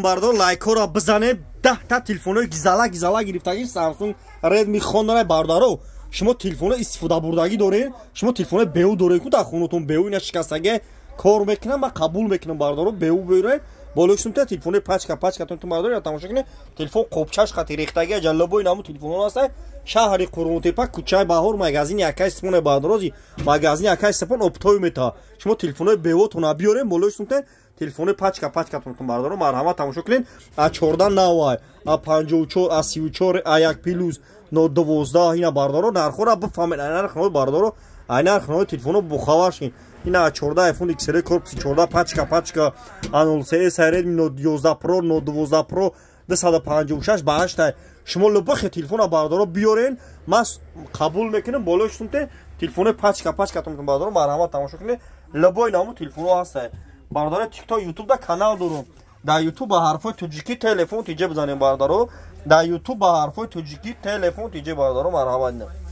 бардор лайкора бизанед 10 та телефонои гизала гирифтаги Samsung Redmi хондаро бардаро шумо телефоно истифода бурдагӣ доред шумо телефоно беу доред ку дар хонатон беу ина шикастаге кор мекунам ва қабул мекунам бардаро беу беред болошумта телефони пачкатон бардор тамошо кунед телефон қопчаш хати рехтаги ҷаллабои наму телефон аст шаҳри Қурғонтепа кӯчаи Баҳор магазини якай степон бардарози магазини якай степон оптои мета шумо телефонои беутон биёрем болошумта телефони пачкатон бардаро марҳамат тамошо кунед А14 навай А54 А34 А1 плюс 012 ина бардаро нархора бифаҳмед нархнои бардаро нархнои телефоно бухаваршин ина А14 iPhone XR корпуси 14 пачка A03s Redmi 11 Pro 012 Pro 256 ба 8 шумо лубахи телефона бардаро биёрен мас қабул мекунем болошумте телефони пачкатон бардаро марҳамат тамошо кунед лабои наму телефоно ҳаст бардаро TikTok YouTube да канал дорум дар YouTube ба ҳарфои тоҷикӣ телефон тиҷа бизанем бардаро дар YouTube ба ҳарфои тоҷикӣ телефон тиҷа бардаро марҳамат